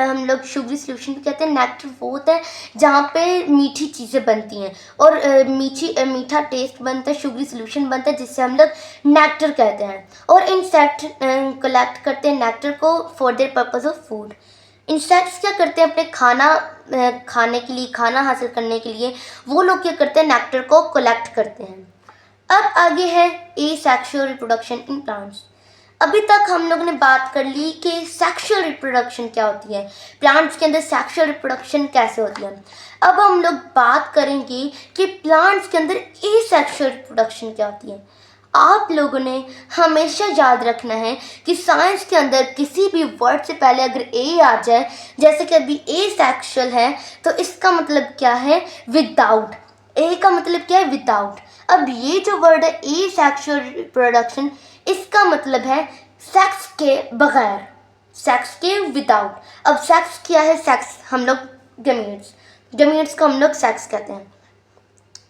हम लोग sugary solution भी कहते हैं। नेक्टर वो होता है जहाँ पे मीठी चीज़ें बनती हैं और मीठा टेस्ट बनता है, शुगरी सोल्यूशन बनता है जिससे हम लोग नेक्टर कहते हैं। और इंसेक्ट कलेक्ट करते हैं नेक्टर को for their purpose of food. Insects क्या करते हैं अपने खाने के लिए, खाना हासिल करने के लिए वो लोग क्या करते हैं, नेक्टर को कलेक्ट करते हैं। अब आगे है एसेक्सुअल रिप्रोडक्शन इन प्लांट्स। अभी तक हम लोगों ने बात कर ली कि सेक्सुअल रिप्रोडक्शन क्या होती है, प्लांट्स के अंदर सेक्सुअल रिप्रोडक्शन कैसे होती है। अब हम लोग बात करेंगे कि प्लांट्स के अंदर एसेक्सुअल रिप्रोडक्शन क्या होती है। आप लोगों ने हमेशा याद रखना है कि साइंस के अंदर किसी भी वर्ड से पहले अगर ए आ जाए, जैसे कि अभी एसेक्सुअल है, तो इसका मतलब क्या है, विदाउट। ए का मतलब क्या है, विदाउट। अब ये जो वर्ड है एसेक्सुअल रिप्रोडक्शन, इसका मतलब है सेक्स के बगैर, सेक्स के विदाउट। अब सेक्स क्या है, सेक्स हम लोग गमीट्स को हम लोग सेक्स कहते हैं।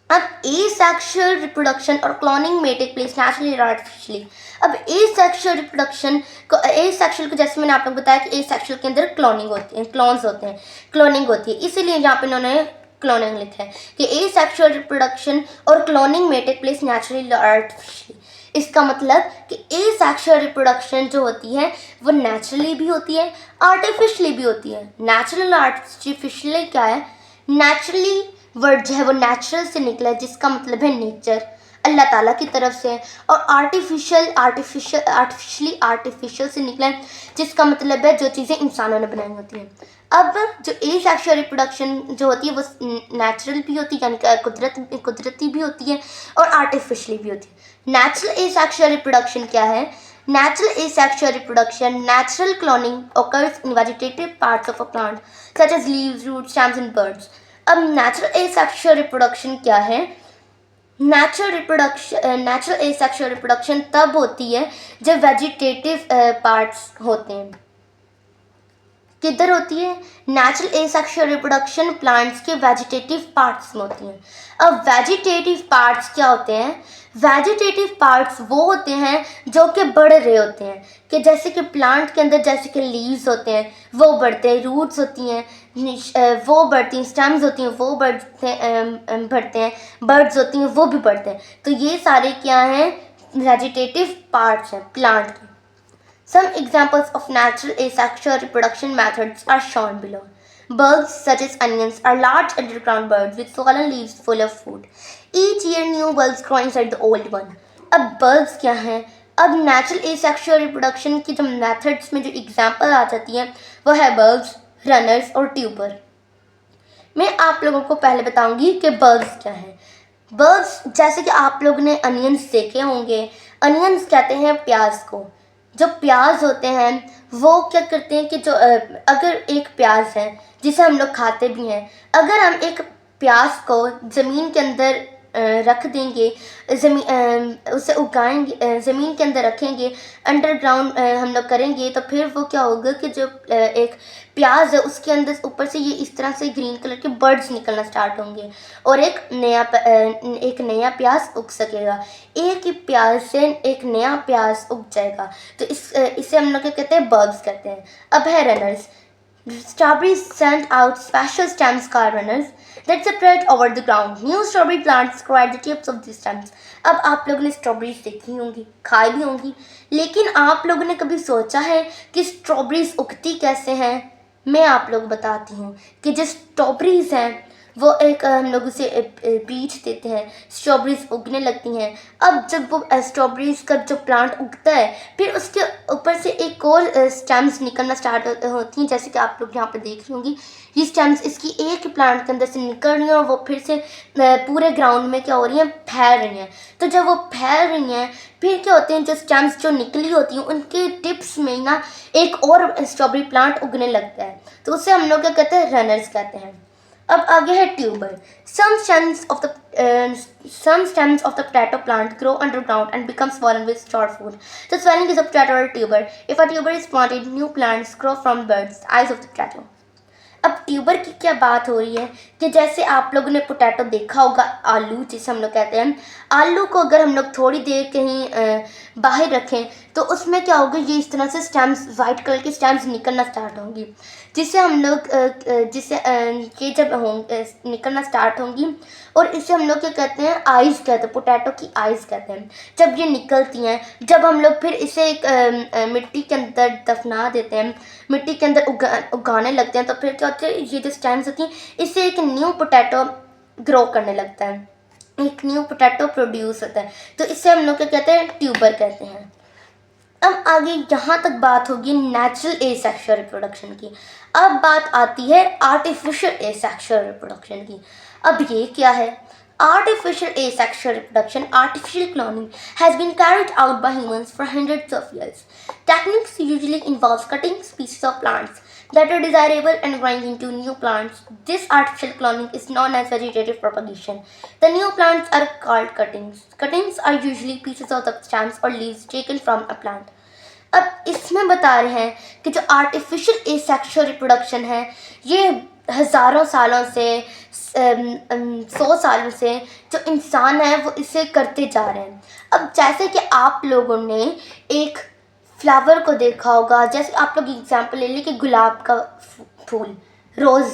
अब एसेक्सुअल रिप्रोडक्शन और क्लोनिंग में टेक प्लेस नेचुरली और आर्टिफिशियली। अब एसेक्सुअल रिप्रोडक्शन को, एसेक्सुअल को जैसे मैंने आप लोग बताया कि एसेक्सुअल के अंदर क्लोनिंग होती है, क्लोन्स होते हैं, क्लोनिंग होती है, इसीलिए यहाँ पे इन्होंने क्लोनिंग लिखा है कि एसेक्सुअल रिप्रोडक्शन और क्लोनिंग में टेक प्लेस नेचुरली और आर्टिफिशियली। इसका मतलब कि एसेक्सुअल रिप्रोडक्शन जो होती है वो नेचुरली भी होती है, आर्टिफिशियली भी होती है। नेचुरल आर्टिफिशियली क्या है, नेचुरली वर्ड जो है वो नेचुरल से निकला है जिसका मतलब है नेचर, अल्लाह ताला की तरफ से। और आर्टिफिशियली आर्टिफिशियल से निकला है जिसका मतलब है जो चीज़ें इंसानों ने बनाई होती हैं। अब जो एसेक्सुअल रिप्रोडक्शन जो होती है वो नेचुरल भी होती है, यानी कि कुदरती भी होती है और आर्टिफिशियली भी होती है। नेचुरल एसेक्सुअल रिप्रोडक्शन क्या है, natural asexual reproduction, natural cloning occurs in vegetative parts of a plant such as leaves, roots, stems and birds. अब नेचुरल एसेक्सुअल रिप्रोडक्शन क्या है, नेचुरल एसेक्सुअल रिप्रोडक्शन तब होती है जब वेजिटेटिव पार्ट्स होते हैं। किधर होती है, नेचुरल एसेक्सुअल रिप्रोडक्शन प्लांट्स के वेजिटेटिव पार्ट्स में होती हैं। अब वेजिटेटिव पार्ट्स क्या होते हैं, वेजिटेटिव पार्ट्स वो होते हैं जो कि बढ़ रहे होते हैं, कि जैसे कि प्लांट के अंदर जैसे कि लीव्स होते हैं वो बढ़ते हैं, रूट्स होती हैं वो बढ़ती हैं, स्टेम्स होती हैं वो बढ़ते हैं, बर्ड्स होती हैं वो भी बढ़ते हैं। तो ये सारे क्या हैं, वेजिटेटिव पार्ट्स हैं प्लांट के। Some examples of natural asexual reproduction methods are shown below. Bulbs such as onions are large underground birds with swollen leaves full of food. Each year new bulbs grow inside the old one. अब bulbs क्या हैं, अब natural asexual reproduction की जो methods में जो example आ जाती हैं वो है bulbs, runners और tuber। मैं आप लोगों को पहले बताऊंगी कि bulbs क्या है। bulbs जैसे कि आप लोगों ने onions देखे होंगे, onions कहते हैं प्याज को। जो प्याज होते हैं वो क्या करते हैं कि जो अगर एक प्याज है जिसे हम लोग खाते भी हैं, अगर हम एक प्याज को ज़मीन के अंदर रख देंगे, उसे उगाएंगे, ज़मीन के अंदर रखेंगे, अंडरग्राउंड हम लोग करेंगे, तो फिर वो क्या होगा कि जो एक प्याज है उसके अंदर ऊपर से ये इस तरह से ग्रीन कलर के बर्ड्स निकलना स्टार्ट होंगे और एक नया प्याज उग सकेगा। एक ही प्याज से एक नया प्याज उग जाएगा। तो इसे हम लोग क्या कहते हैं, बल्ब्स कहते हैं। अब है runners. Strawberries send out special stems called runners that separate over the ground. New strawberry plants grow at the tips of these stems. अब आप लोगों ने स्ट्रॉबेरीज देखी होंगी, खाई भी होंगी, लेकिन आप लोगों ने कभी सोचा है कि स्ट्रॉबेरीज उगती कैसे हैं? मैं आप लोग बताती हूँ कि जो स्ट्रॉबेरीज हैं वो एक हम लोग उसे बीज देते हैं, स्ट्रॉबेरीज उगने लगती हैं। अब जब वो स्ट्रॉबेरीज का जो प्लांट उगता है फिर उसके ऊपर से एक और स्टेम्स निकलना स्टार्ट होती हैं, जैसे कि आप लोग यहाँ पे देख रही होंगी। ये स्टेम्स इसकी एक प्लांट के अंदर से निकल रही हैं और वो फिर से पूरे ग्राउंड में क्या हो रही हैं, फैल रही हैं। तो जब वो फैल रही हैं फिर क्या होते हैं, जो स्टेम्स जो निकली होती हैं उनके टिप्स में ना एक और स्ट्रॉबेरी प्लांट उगने लगता है, तो उसे हम लोग क्या कहते हैं, रनर्स कहते हैं। अब आगे है tuber. Some stems of the potato plant grow underground and become swollen with stored food. The swelling is a potato or tuber. If a tuber is planted, new plants grow from buds, eyes of the potato. अब tuber की क्या बात हो रही है कि जैसे आप लोगों ने पोटैटो देखा होगा, आलू जिसे हम लोग कहते हैं, आलू को अगर हम लोग थोड़ी देर कहीं बाहर रखें तो उसमें क्या होगा, ये इस तरह से स्टेम्स, वाइट कलर के स्टेम्स निकलना स्टार्ट होंगी, जिसे हम लोग ये जब निकलना स्टार्ट होंगी और इसे हम लोग क्या कहते हैं, आइज़ कहते हैं, पोटैटो की आइज़ कहते हैं। जब ये निकलती हैं, जब हम लोग फिर इसे एक मिट्टी के अंदर दफना देते हैं, मिट्टी के अंदर उगाने लगते हैं, तो फिर क्या होता है, ये जो स्टेम्स होती हैं, इससे एक न्यू पोटैटो ग्रो करने लगता है, एक न्यू पोटैटो प्रोड्यूस होता है। तो इससे हम लोग क्या कहते हैं, ट्यूबर कहते हैं। अब आगे यहाँ तक बात होगी नेचुरल एसेक्सुअल रिप्रोडक्शन की। अब बात आती है आर्टिफिशियल एसेक्सुअल रिप्रोडक्शन की। अब ये क्या है? Artificial asexual reproduction, artificial cloning, has been carried out by humans for hundreds of years. Techniques usually involve cutting species of plants that are desirable and growing into new plants. This artificial cloning is known as vegetative propagation. The new plants are called cuttings. Cuttings are usually pieces of the stems or leaves taken from a plant. अब इसमें बता रहे हैं कि जो artificial asexual reproduction है, ये हज़ारों सालों से 100 सालों से जो इंसान है वो इसे करते जा रहे हैं। अब जैसे कि आप लोगों ने एक फ्लावर को देखा होगा, जैसे आप लोग एग्जांपल ले लीजिए कि गुलाब का फूल, रोज़।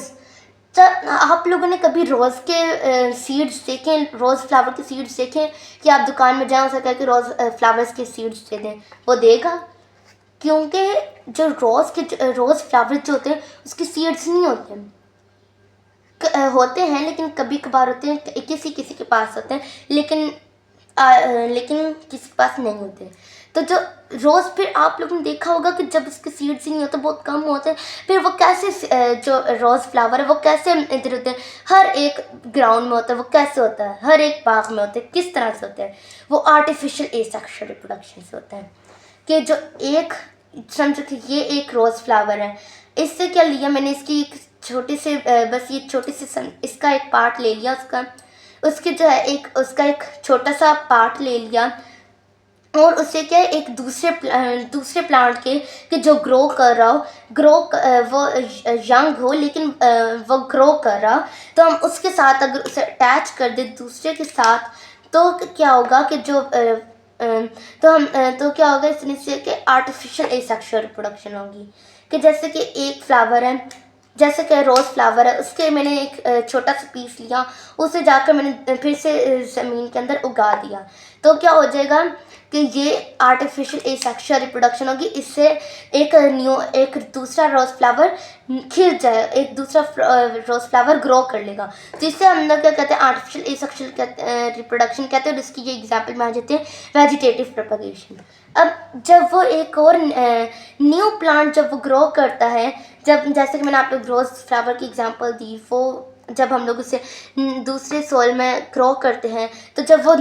जब आप लोगों ने कभी रोज़ के सीड्स देखे, रोज़ फ्लावर के सीड्स देखे, कि आप दुकान में जाएं उसे कह के रोज़ फ्लावर्स के सीड्स दे दें, वो देगा? क्योंकि जो रोज़ फ्लावर जो होते हैं उसके सीड्स नहीं होते हैं, होते हैं लेकिन कभी कभार होते हैं, किसी किसी के पास होते हैं, लेकिन किसी के पास नहीं होते। तो जो रोज़, फिर आप लोगों ने देखा होगा कि जब इसके सीड्स ही नहीं होते, बहुत कम होते हैं, फिर वो कैसे जो रोज़ फ्लावर है वो कैसे इधर होते हैं, हर एक ग्राउंड में होता है, वो कैसे होता है, हर एक बाग में होते हैं, किस तरह से होते हैं? वो आर्टिफिशियल एसेक्सुअल रिप्रोडक्शन से होता है। कि जो एक, समझो कि ये एक रोज़ फ्लावर है, इससे क्या लिया मैंने, इसकी एक छोटे से बस ये छोटी सी इसका एक पार्ट ले लिया, उसके जो है उसका एक छोटा सा पार्ट ले लिया, और उससे क्या है, एक दूसरे प्लांट के कि जो ग्रो कर रहा हो, वो यंग हो लेकिन वो ग्रो कर रहा, तो हम उसके साथ अगर उसे अटैच कर दे दूसरे के साथ, तो क्या होगा कि तो क्या होगा, इससे कि आर्टिफिशियल एसेक्सुअल रिप्रोडक्शन होगी। कि जैसे कि एक फ्लावर है, जैसे कि रोज़ फ्लावर है, उसके मैंने एक छोटा सा पीस लिया, उसे जाकर मैंने फिर से ज़मीन के अंदर उगा दिया, तो क्या हो जाएगा कि ये आर्टिफिशियल एसेक्सुअल रिप्रोडक्शन होगी। इससे एक दूसरा रोज़ फ्लावर खिल जाए, एक दूसरा रोज़ फ्लावर ग्रो कर लेगा, तो इससे हम लोग क्या कहते हैं, आर्टिफिशियल एसेक्सुअल रिप्रोडक्शन कहते हैं। और इसकी ये एग्जाम्पल मान जाते हैं वेजिटेटिव प्रोपगेशन। अब जब वो एक और न्यू प्लांट जब वो ग्रो करता है, जब जैसे कि मैंने आप लोग रोज़ फ्लावर की एग्जांपल दी, वो जब हम लोग उसे दूसरे सोइल में ग्रो करते हैं, तो जब वो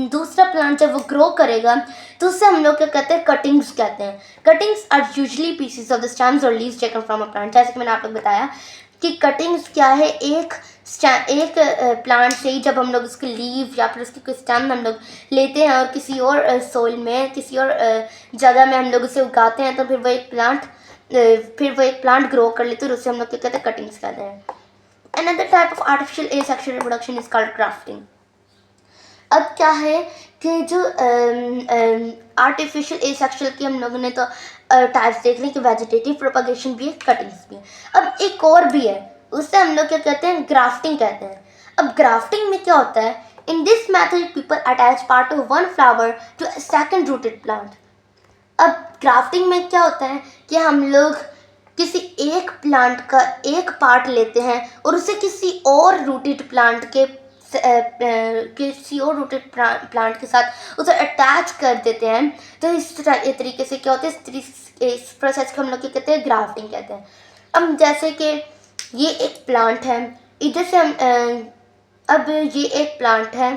दूसरा प्लांट जब वो ग्रो करेगा, तो उससे हम लोग क्या कहते हैं, कटिंग्स कहते हैं। Cuttings are usually pieces of the stems और leaves taken from a plant. जैसे कि मैंने आप लोग बताया कि कटिंग्स क्या है, एक प्लांट से ही जब हम लोग उसके लीव या फिर उसकी कोई स्टेम हम लोग लेते हैं और किसी और सोइल में, किसी और जगह में हम लोग उसे उगाते हैं, तो फिर वो एक प्लांट ग्रो कर लेते हैं, और उससे हम लोग क्या कहते हैं, कटिंग्स कहते हैं। Another type of artificial asexual reproduction is called grafting. अब क्या है कि जो आर्टिफिशियल एसेक्सुअल की हम लोगों ने तो टाइप्स देख ली कि वेजिटेटिव प्रोपगेशन भी है, कटिंग्स भी है। अब एक और भी है, उससे हम लोग क्या कहते हैं, ग्राफ्टिंग कहते हैं। अब ग्राफ्टिंग में क्या होता है, in this method people attach part of one flower to a second rooted plant. अब ग्राफ्टिंग में क्या होता है कि हम लोग किसी एक प्लांट का एक पार्ट लेते हैं और उसे किसी और रूटेड प्लांट के साथ उसे अटैच कर देते हैं। तो इस तरीके से क्या होता है, इस प्रोसेस को हम लोग क्या कहते हैं, ग्राफ्टिंग कहते हैं। अब जैसे कि ये एक प्लांट है, इधर से अब ये एक प्लांट है,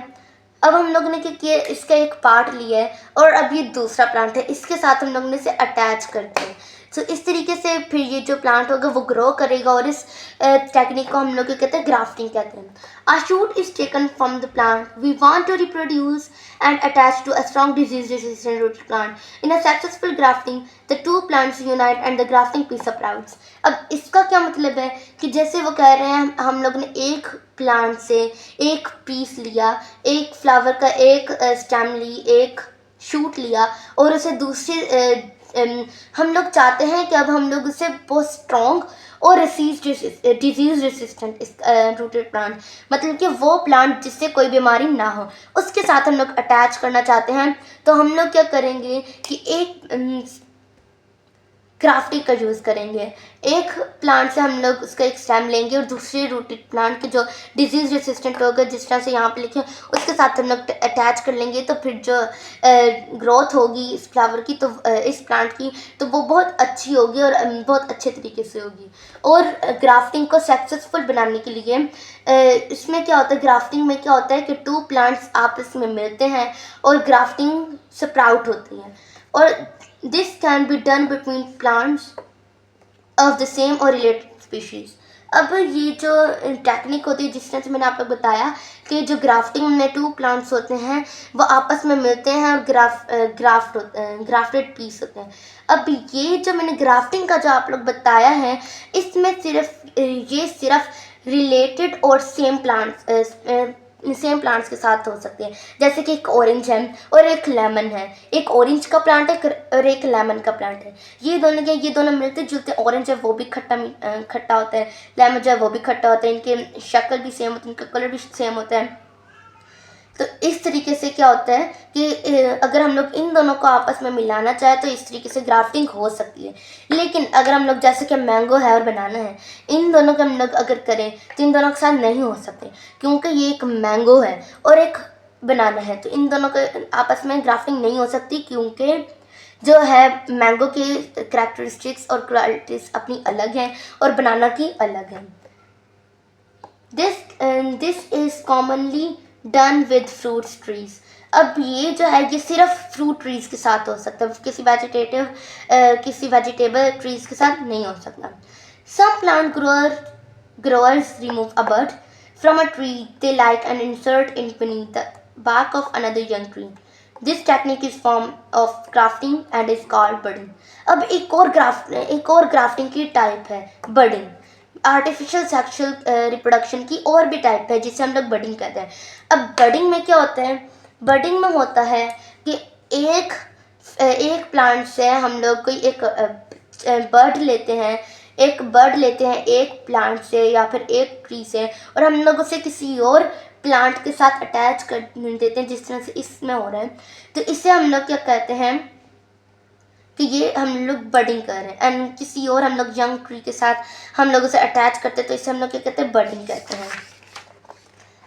अब हम लोगों ने क्या किया, इसका एक पार्ट लिया है और अब ये दूसरा प्लांट है, इसके साथ हम लोग ने इसे अटैच करते हैं। सो इस तरीके से फिर ये जो प्लांट होगा वो ग्रो करेगा और इस टेक्निक को हम लोग क्या कहते हैं, ग्राफ्टिंग कहते हैं. A shoot is taken from the plant we want to reproduce and attached to a strong disease-resistant root plant. In a successful grafting, the two plants unite and the grafting piece sprouts. अब इसका क्या मतलब है कि जैसे वो कह रहे हैं हम लोग ने एक प्लांट से एक पीस लिया, एक फ्लावर का एक स्टेम ली, एक शूट लिया और उसे दूसरे हम लोग चाहते हैं कि अब हम लोग उसे बहुत स्ट्रॉन्ग और डिजीज रेसिस्टेंट रूटेड प्लांट, मतलब कि वो प्लांट जिससे कोई बीमारी ना हो, उसके साथ हम लोग अटैच करना चाहते हैं. तो हम लोग क्या करेंगे कि एक क्राफ्टिंग का यूज़ करेंगे. एक प्लांट से हम लोग उसका एक स्टेम लेंगे और दूसरे रूटेड प्लांट के जो डिजीज़ रेसिस्टेंट होगा, जिस तरह से यहाँ पे लिखे, उसके साथ हम लोग अटैच कर लेंगे. तो फिर जो ग्रोथ होगी इस फ्लावर की, तो इस प्लांट की, तो वो बहुत अच्छी होगी और बहुत अच्छे तरीके से होगी. और ग्राफ्टिंग को सक्सेसफुल बनाने के लिए इसमें क्या होता है, ग्राफ्टिंग में क्या होता है कि टू प्लांट्स आपस में मिलते हैं और ग्राफ्टिंग स्प्राउट होती है. और this can be done between plants of the same or related species. अब ये जो टेक्निक होती है, जिस तरह से मैंने आप लोग बताया कि जो ग्राफ्टिंग में टू प्लांट्स होते हैं वो आपस में मिलते हैं और ग्राफ्टेड पीस होते हैं. अब ये जो मैंने ग्राफ्टिंग का जो आप लोग बताया है, इसमें सिर्फ रिलेटेड और सेम प्लांट्स के साथ हो सकते हैं. जैसे कि एक ऑरेंज है और एक लेमन है, एक ऑरेंज का प्लांट है और एक लेमन का प्लांट है. ये दोनों मिलते जुलते, ऑरेंज है वो भी खट्टा होता है, लेमन जो है वो भी खट्टा होता है, इनके शक्ल भी सेम होती है, इनका कलर भी सेम होता है. तो इस तरीके से क्या होता है कि अगर हम लोग इन दोनों को आपस में मिलाना चाहे तो इस तरीके से ग्राफ्टिंग हो सकती है. लेकिन अगर हम लोग जैसे कि मैंगो है और बनाना है, इन दोनों को हम लोग अगर करें तो इन दोनों के साथ नहीं हो सकते, क्योंकि ये एक मैंगो है और एक बनाना है. तो इन दोनों के आपस में ग्राफ्टिंग नहीं हो सकती, क्योंकि जो है मैंगो की करैक्टरिस्टिक्स और क्वालिटीज़ अपनी अलग हैं और बनाना की अलग है. This is commonly done with fruits trees. अब ये जो है ये सिर्फ फ्रूट ट्रीज के साथ हो सकता है, किसी वेजिटेबल ट्रीज के साथ नहीं हो सकता. Some plant growers remove a bud from a tree they like and insert it beneath the bark of another young tree. This technique is form of grafting and is called budding. अब एक और grafting की type है budding. Artificial sexual reproduction की और भी type है जिसे हम लोग बडिंग कहते हैं. अब बडिंग में क्या होता है, बडिंग में होता है कि एक प्लांट से हम लोग कोई एक बर्ड लेते हैं, एक प्लांट से या फिर एक ट्री से, और हम लोग उसे किसी और प्लांट के साथ अटैच कर देते हैं, जिस तरह से इसमें हो रहा है. तो इसे हम लोग क्या कहते हैं कि ये हम लोग बडिंग कर रहे हैं. एंड किसी और हम लोग यंग ट्री के साथ हम लोग उसे अटैच करते हैं, तो इसे हम लोग क्या कहते हैं, बडिंग कहते हैं.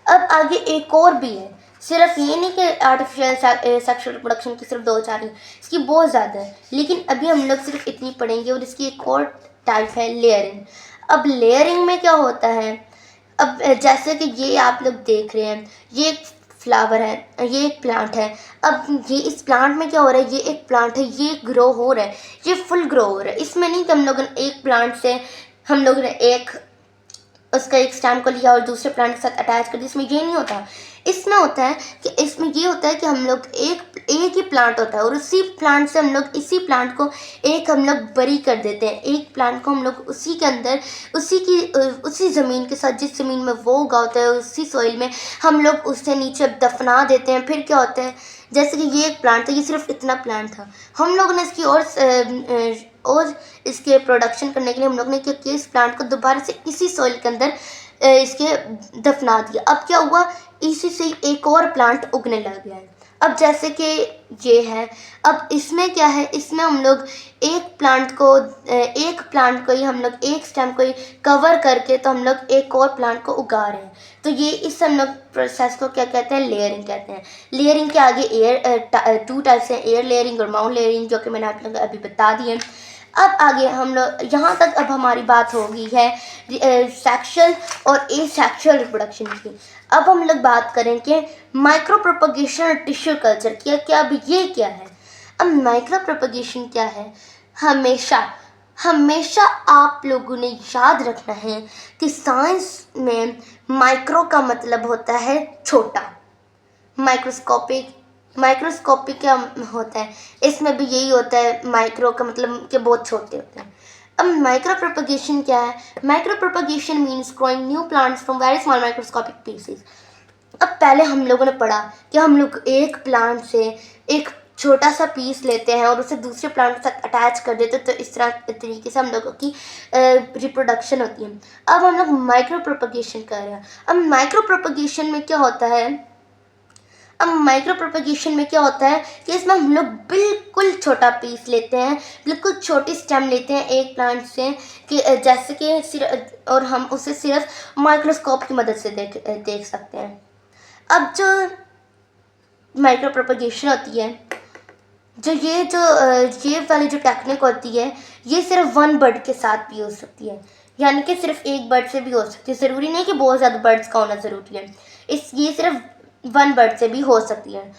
अब आगे एक और भी है, सिर्फ ये नहीं कि आर्टिफिशियल सेक्सुअल रिप्रोडक्शन की सिर्फ 2-4 है, इसकी बहुत ज़्यादा है, लेकिन अभी हम लोग सिर्फ इतनी पढ़ेंगे. और इसकी एक और टाइप है लेयरिंग. अब लेयरिंग में क्या होता है, अब जैसे कि ये आप लोग देख रहे हैं, ये एक फ्लावर है, ये एक प्लांट है. अब ये इस प्लांट में क्या हो रहा है, ये एक प्लांट है, ये ग्रो हो रहा है, ये फुल ग्रो हो रहा है. इसमें नहीं कि हम लोगों ने एक प्लांट से हम लोगों ने उसका एक स्टेम को लिया और दूसरे प्लांट के साथ अटैच कर दिया. इसमें ये नहीं होता. इसमें होता है कि हम लोग एक ही प्लांट होता है और उसी प्लांट से हम लोग इसी प्लांट को हम लोग बरी कर देते हैं. एक प्लांट को हम लोग उसी के अंदर उसी ज़मीन के साथ, जिस ज़मीन में वो उगा होता है, उसी सॉइल में हम लोग उसे नीचे दफना देते हैं. फिर क्या होता है, जैसे कि ये एक प्लांट था, ये सिर्फ इतना प्लांट था, हम लोगों ने इसकी और इसके प्रोडक्शन करने के लिए हम लोग ने क्या किया, इस प्लांट को दोबारा से इसी सॉइल के अंदर इसके दफना दिया. अब क्या हुआ, इसी से एक और प्लांट उगने लग गया है. अब जैसे कि ये है, अब इसमें क्या है, इसमें हम लोग एक प्लांट को ही हम लोग एक स्टेम को ही कवर करके तो हम लोग एक और प्लांट को उगा रहे हैं. तो ये इस हम लोग प्रोसेस को क्या कहते हैं, लेयरिंग कहते हैं. लेयरिंग के आगे 2 टाइप्स हैं, एयर लेयरिंग और माउंट लेयरिंग, जो कि मैंने आप लोगों को अभी बता दी है. अब आगे हम लोग यहाँ तक अब हमारी बात हो गई है सेक्शुअल और एसेक्सुअल रिप्रोडक्शन की. अब हम लोग बात करें कि माइक्रो प्रोपगेशन और टिश्यू कल्चर क्या अब ये क्या है. अब माइक्रो प्रोपगेशन क्या है, हमेशा हमेशा आप लोगों ने याद रखना है कि साइंस में माइक्रो का मतलब होता है छोटा। माइक्रोस्कोपिक क्या होता है, इसमें भी यही होता है, माइक्रो का मतलब कि बहुत छोटे होते हैं। अब माइक्रो प्रोपगेशन क्या है? Micro propagation means growing new plants from very small microscopic pieces. अब पहले हम लोगों ने पढ़ा कि हम लोग एक प्लांट से एक छोटा सा पीस लेते हैं और उसे दूसरे प्लांट के साथ अटैच कर देते हैं, तो इस तरह तरीके से हम लोगों की रिप्रोडक्शन होती है। अब हम लोग माइक्रो प्रोपगेशन कर रहे हैं। अब माइक्रो प्रोपगेशन में क्या होता है? कि इसमें हम लोग बिल्कुल छोटा पीस लेते हैं, बिल्कुल छोटी स्टेम लेते हैं एक प्लांट से, कि जैसे कि और हम उसे सिर्फ माइक्रोस्कोप की मदद से देख सकते हैं। अब जो माइक्रो प्रोपगेशन होती है, ये वाली जो टेक्निक होती है, ये सिर्फ वन बर्ड के साथ भी हो सकती है, यानी कि सिर्फ एक बर्ड से भी हो सकती है। ज़रूरी नहीं कि बहुत ज़्यादा बर्ड्स का होना ज़रूरी है, ये सिर्फ वन बर्ड से भी हो सकती है।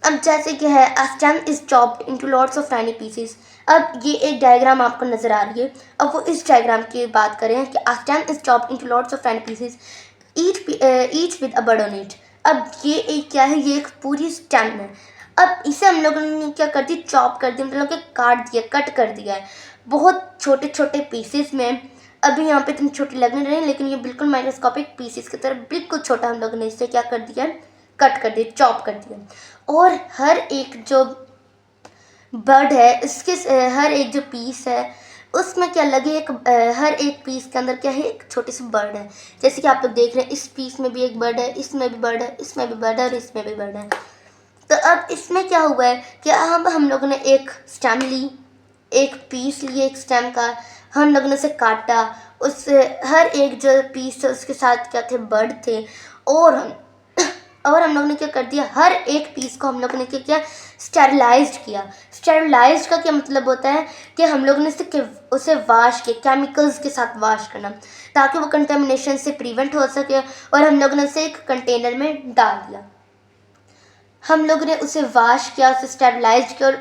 अब जैसे कि है, a stem is chopped into lots of tiny pieces। अब ये एक डायग्राम आपको नज़र आ रही है। अब वो इस डायग्राम की बात करें कि a stem is chopped into lots of tiny pieces, each with a bird on it। अब ये एक क्या है? ये एक पूरी स्टेम है। अब इसे हम लोगों ने क्या कर दी? चॉप कर दिया, मतलब कि काट दिया, कट कर दिया है बहुत छोटे छोटे पीसेस में। अभी यहाँ पे तुम छोटे लगने रहे, लेकिन ये बिल्कुल माइक्रोस्कोपिक पीसेस की तरह बिल्कुल छोटा हम लोगों ने इसे क्या कर दिया? कट कर दिया, चॉप कर दिया। और हर एक जो बर्ड है, इसके हर एक जो पीस है, उसमें क्या लगे, हर एक पीस के अंदर क्या है? एक छोटी सी बर्ड है। जैसे कि आप लोग देख रहे हैं, इस पीस में भी एक बर्ड है, इसमें भी बर्ड है, इसमें भी बर्ड है और इसमें भी बर्ड है। तो अब इसमें क्या हुआ है कि हम लोगों ने एक स्टेम ली, एक पीस लिए एक स्टेम का, हम लोगों ने उसे काटा, उस हर एक जो पीस था उसके साथ क्या थे? बर्ड थे। और हम लोगों ने क्या कर दिया? हर एक पीस को हम लोगों ने क्या किया? स्टेरिलाइज्ड किया। स्टेरिलाइज्ड का क्या मतलब होता है? कि हम लोगों ने उसे वाश किया, केमिकल्स के साथ वाश करना, ताकि वो कंटेमिनेशन से प्रिवेंट हो सके। और हम लोगों ने उसे एक कंटेनर में डाल दिया। हम लोगों ने उसे वाश किया, उसे स्टेरिलाइज किया और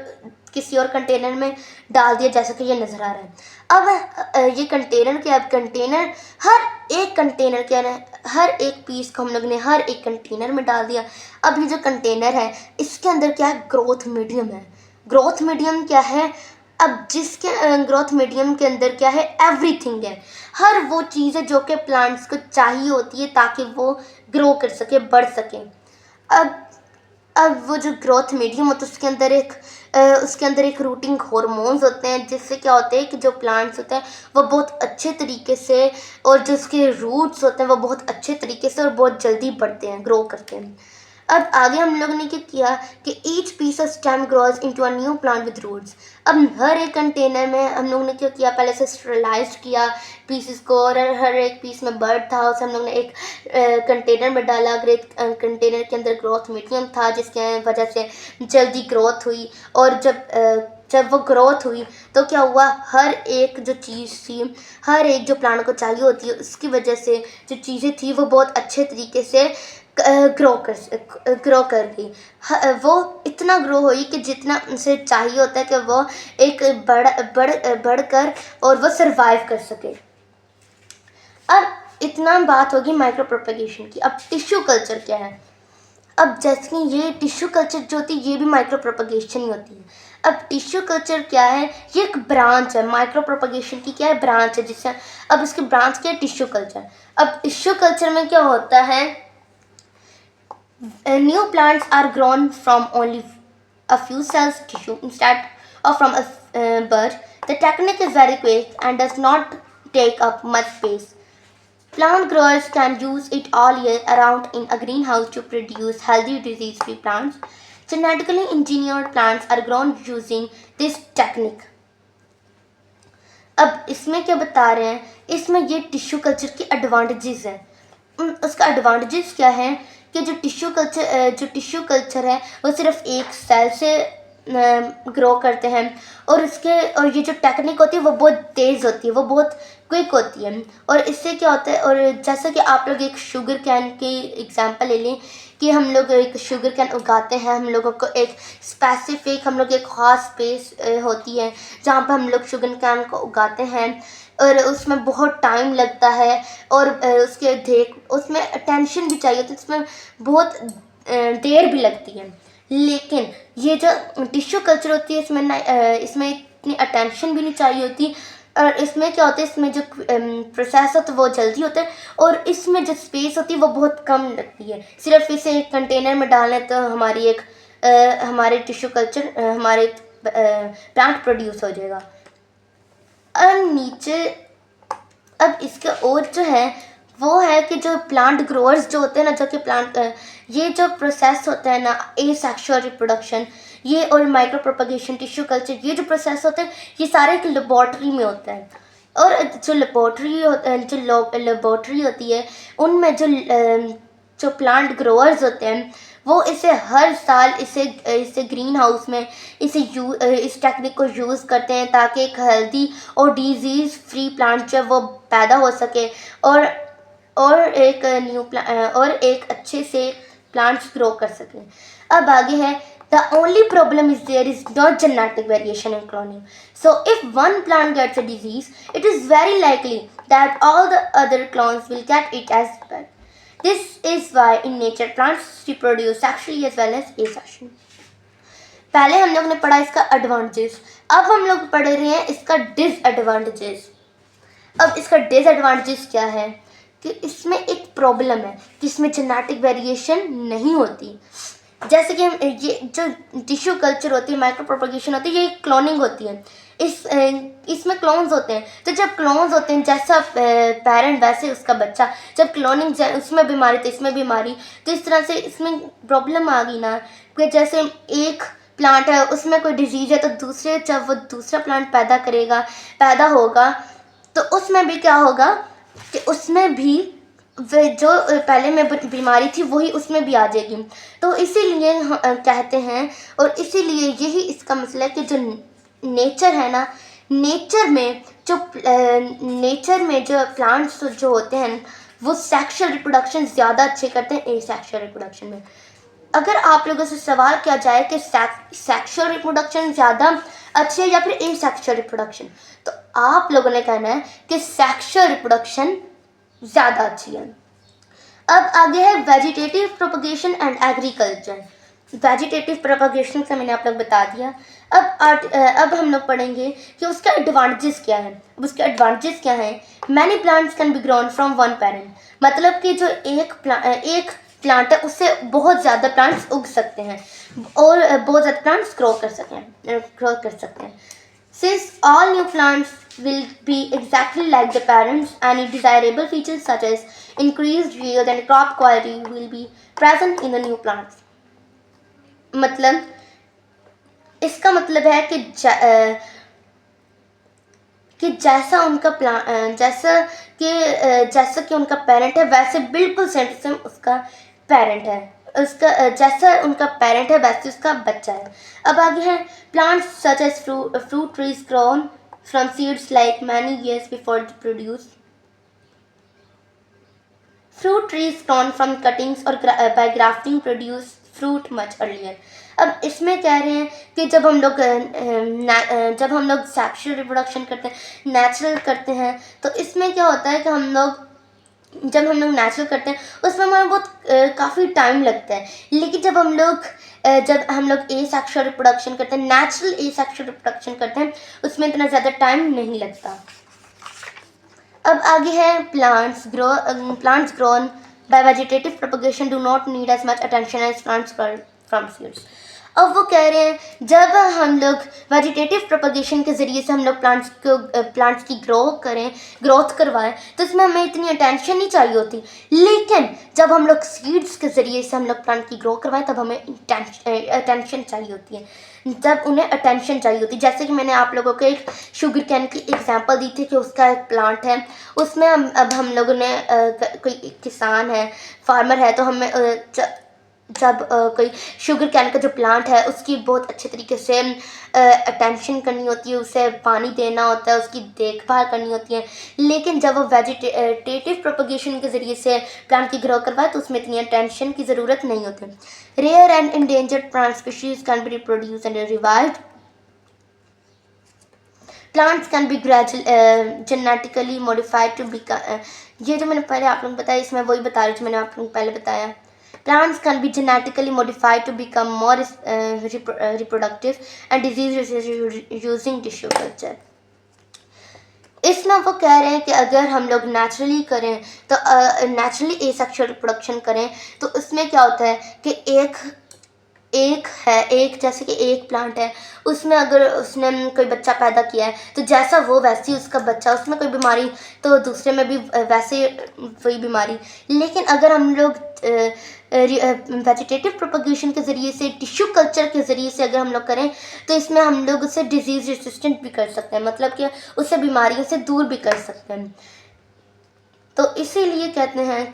किसी और कंटेनर में डाल दिया, जैसा कि ये नज़र आ रहा है। अब ये कंटेनर क्या? अब कंटेनर, हर एक कंटेनर क्या है? हर एक पीस को हम लोग ने हर एक कंटेनर में डाल दिया। अब ये जो कंटेनर है, इसके अंदर क्या है? ग्रोथ मीडियम है। ग्रोथ मीडियम क्या है? अब जिसके ग्रोथ मीडियम के अंदर क्या है? एवरीथिंग है। हर वो चीज़ है जो कि प्लांट्स को चाहिए होती है ताकि वो ग्रो कर सके, बढ़ सके। अब वो जो ग्रोथ मीडियम होता है, उसके अंदर एक रूटिंग हार्मोन्स होते हैं, जिससे क्या होते हैं कि जो प्लांट्स होते हैं वो बहुत अच्छे तरीके से, और जो उसके रूट्स होते हैं वो बहुत अच्छे तरीके से और बहुत जल्दी बढ़ते हैं, ग्रो करते हैं। अब आगे हम लोगों ने क्या किया कि each piece of stem grows into a new plant with roots. अब हर एक कंटेनर में हम लोगों ने क्या किया? पहले से स्टेरिलाइज किया पीसेस को, और हर एक पीस में बर्ड था, उसे हम लोग ने एक कंटेनर में डाला। कंटेनर के अंदर ग्रोथ मीडियम था, जिसके वजह से जल्दी ग्रोथ हुई। और जब वो ग्रोथ हुई तो क्या हुआ? हर एक जो चीज़ थी, हर एक जो प्लांट को चाहिए होती है, उसकी वजह से जो चीज़ें थी वो बहुत अच्छे तरीके से ग्रो कर गई। वो इतना ग्रो हुई कि जितना उसे चाहिए होता है कि वो एक बढ़कर और वो सरवाइव कर सके। अब इतना बात होगी माइक्रो प्रोपगेशन की। अब टिश्यू कल्चर क्या है? अब जैसे कि ये टिश्यू कल्चर जो होती है, ये भी माइक्रो प्रोपगेशन ही होती है। अब टिश्यू कल्चर क्या है? ये एक ब्रांच है माइक्रो प्रोपगेशन की। क्या है? ब्रांच है, जिससे अब इसकी ब्रांच क्या है? Tissue culture. अब टिश्यू कल्चर में क्या होता है? New plants are grown from only a few cells tissue instead of from a bud. The technique is very quick and does not take up much space. Plant growers can use it all year around in a greenhouse to produce healthy disease-free plants. Genetically engineered plants are grown using this technique. अब इसमें क्या बता रहे हैं? इसमें ये tissue culture की advantages हैं। उसका एडवांटेजेस क्या है कि जो टिश्यू कल्चर है वो सिर्फ एक सेल से ग्रो करते हैं, और ये जो टेक्निक होती है वो बहुत तेज़ होती है, वो बहुत क्विक होती है। और इससे क्या होता है, और जैसा कि आप लोग एक शुगर कैन की एग्जांपल ले लें कि हम लोग एक शुगर कैन उगाते हैं, हम लोगों को एक स्पेसिफिक, हम लोग एक ख़ास स्पेस होती है जहाँ पर हम लोग शुगर कैन को उगाते हैं, और उसमें बहुत टाइम लगता है, और उसमें अटेंशन भी चाहिए होती है, उसमें बहुत देर भी लगती है। लेकिन ये जो टिश्यू कल्चर होती है, इसमें इतनी अटेंशन भी नहीं चाहिए होती, और इसमें क्या होता है, इसमें जो प्रोसेस होता है वो जल्दी होता है, और इसमें जो स्पेस होती है वो बहुत कम लगती है। सिर्फ इसे एक कंटेनर में डालें तो हमारे टिश्यू कल्चर हमारे प्लांट प्रोड्यूस हो जाएगा। अब इसके और जो है वो है कि जो प्लांट ग्रोअर्स जो होते हैं ना, जो कि ये जो प्रोसेस होता है ना, एसेक्सुअल रिप्रोडक्शन, ये और माइक्रो प्रोपगेशन, टिश्यू कल्चर, ये जो प्रोसेस होते हैं ये सारे एक लेबॉर्ट्री में होता है। और जो लेबॉर्ट्री होती है उनमें जो प्लांट ग्रोअर्स होते हैं वो इसे हर साल इसे ग्रीन हाउस में इस टेक्निक को यूज़ करते हैं ताकि एक हेल्दी और डिजीज़ फ्री प्लांट जो है वो पैदा हो सके, और एक अच्छे से प्लांट्स ग्रो कर सकें। अब आगे है, the only problem is there is not genetic variation in cloning. So if one plant gets a disease, it is very likely that all the other clones will get it as well. This is why in nature plants reproduce sexually as well as asexually. पहले हम लोग ने पढ़ा इसका advantages, अब हम लोग पढ़ रहे हैं इसका डिसएडवांटेजेस। अब इसका डिसएडवांटेजेस क्या है कि इसमें एक प्रॉब्लम है कि इसमें जेनेटिक वेरिएशन नहीं होती। जैसे कि ये जो टिश्यू कल्चर होती है, माइक्रो प्रोपगेशन होती है, ये क्लोनिंग होती है। इसमें क्लोन्स होते हैं, तो जब क्लोन्स होते हैं जैसा पेरेंट वैसे उसका बच्चा, जब क्लोनिंग उसमें बीमारी तो इसमें बीमारी, तो इस तरह से इसमें प्रॉब्लम आ गई ना कि जैसे एक प्लांट है उसमें कोई डिजीज़ है तो जब वो दूसरा प्लांट पैदा होगा तो उसमें भी क्या होगा कि उसमें भी जो पहले में बीमारी थी वही उसमें भी आ जाएगी। तो इसीलिए कहते हैं, और इसीलिए यही इसका मसला है कि जो नेचर है ना, नेचर में जो प्लांट्स जो होते हैं वो सेक्सुअल रिप्रोडक्शन ज़्यादा अच्छे करते हैं एसेक्सुअल रिप्रोडक्शन में। अगर आप लोगों से सवाल किया जाए कि सेक्सुअल रिप्रोडक्शन ज़्यादा अच्छी है या फिर एसेक्सुअल रिप्रोडक्शन, तो आप लोगों ने कहना है कि सेक्सुअल रिप्रोडक्शन ज़्यादा अच्छी है। अब आगे है vegetative propagation and agriculture. Vegetative propagation से मैंने आप लोग बता दिया। अब हम लोग पढ़ेंगे कि उसका एडवांटेजेस क्या है। अब उसके एडवांटेजेस क्या है, many plants can B grown from one parent, मतलब कि जो एक प्लांट है उससे बहुत ज़्यादा प्लांट्स उग सकते हैं और बहुत ज़्यादा प्लांट्स ग्रो कर सकते हैं। Since all new plants will be exactly like the parents, any desirable features such as increased yield and crop quality will be present in the new plants. मतलब इसका मतलब है कि जैसा कि उनका पेरेंट है वैसे बिल्कुल सेम उसका पेरेंट है, जैसा उनका पेरेंट है वैसे उसका बच्चा है। अब आगे है plants such as fruit trees grown from seeds like many years before they produce. Fruit trees grown from cuttings or by grafting produce fruit much earlier. अब इसमें कह रहे हैं कि जब हम लोग सेक्सुअल रिप्रोडक्शन करते हैं, नेचुरल करते हैं, तो इसमें क्या होता है कि जब हम लोग नेचुरल करते हैं उसमें हमें बहुत काफ़ी टाइम लगता है, लेकिन जब हम लोग एसेक्सुअल रिप्रोडक्शन करते हैं, नेचुरल एसेक्सुअल रिप्रोडक्शन करते हैं, उसमें इतना ज़्यादा टाइम नहीं लगता। अब आगे है plants grown by vegetative propagation do not need as much attention as plants grown from seeds. अब वो कह रहे हैं जब हम लोग वेजिटेटिव प्रोपगेशन के ज़रिए से हम लोग प्लांट्स की ग्रोथ करवाएं तो इसमें हमें इतनी अटेंशन नहीं चाहिए होती, लेकिन जब हम लोग सीड्स के ज़रिए से हम लोग प्लांट की ग्रो करवाएं तब हमें अटेंशन चाहिए होती है, जब उन्हें अटेंशन चाहिए होती है। जैसे कि मैंने आप लोगों को एक शुगर कैन की एग्जांपल दी थी कि उसका एक प्लांट है, उसमें अब हम लोगों ने कोई किसान है, फार्मर है, तो हमें जब कोई शुगर कैन का जो प्लांट है उसकी बहुत अच्छे तरीके से अटेंशन करनी होती है, उसे पानी देना होता है, उसकी देखभाल करनी होती है। लेकिन जब वो वेजिटेटिव प्रोपगेशन के ज़रिए से प्लांट की ग्रो करवाए तो उसमें इतनी अटेंशन की ज़रूरत नहीं होती। Rare and endangered plant species can be reproduce and revived. Plants can be genetically modified to become ये जो मैंने पहले आप लोगों को बताया, इसमें वही बता रही हूँ जो मैंने आप लोगों को पहले बताया। Plants can be genetically modified to become more reproductive and disease resistant using tissue culture. इसमें वो कह रहे हैं कि अगर हम लोग नेचुरली करें तो नेचुरली एसेक्सुअल रिप्रोडक्शन करें तो उसमें क्या होता है कि एक जैसे कि एक प्लांट है, उसमें अगर उसने कोई बच्चा पैदा किया है तो जैसा वो वैसे ही उसका बच्चा, उसमें कोई बीमारी तो दूसरे में भी वैसे वही बीमारी। लेकिन अगर हम लोग वेजिटेटिव प्रोपगेशन के ज़रिए से, टिश्यू कल्चर के ज़रिए से अगर हम लोग करें तो इसमें हम लोग उसे डिजीज़ रेसिस्टेंट भी कर सकते हैं, मतलब कि उससे बीमारियों से दूर भी कर सकते हैं। तो इसीलिए कहते हैं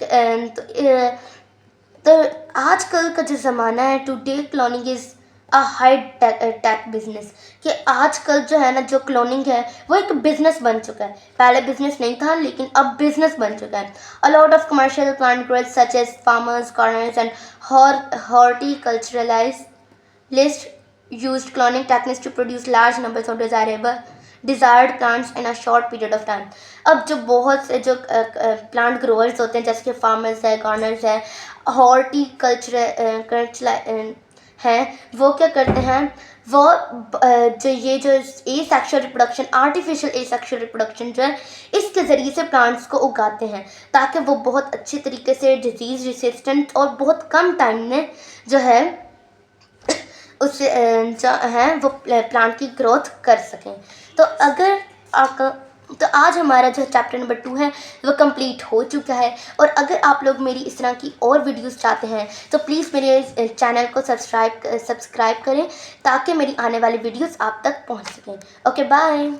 तो आजकल का जो ज़माना है, today cloning is a high tech business, कि आजकल जो है ना, जो क्लोनिंग है वो एक बिजनेस बन चुका है। पहले बिजनेस नहीं था लेकिन अब बिजनेस बन चुका है। A lot of commercial plant growers such as farmers, gardeners and horticulturalists used cloning techniques to produce large numbers of desired plants in a short period of time. अब जो बहुत से जो प्लांट ग्रोवर्स होते हैं, जैसे कि फार्मर्स है, गार्डनर्स है, हॉर्टिकल्चर हैं, वो क्या करते हैं, वो जो ये जो asexual reproduction, artificial asexual reproduction जो है, इसके ज़रिए से प्लांट्स को उगाते हैं ताकि वो बहुत अच्छे तरीके से डिजीज़ रेसिस्टेंट और बहुत कम टाइम में जो है उससे जो है वो प्लांट की ग्रोथ कर सकें। तो अगर तो आज हमारा जो चैप्टर नंबर 2 है वो कंप्लीट हो चुका है। और अगर आप लोग मेरी इस तरह की और वीडियोस चाहते हैं तो प्लीज़ मेरे चैनल को सब्सक्राइब करें ताकि मेरी आने वाली वीडियोस आप तक पहुंच सकें। Okay, bye.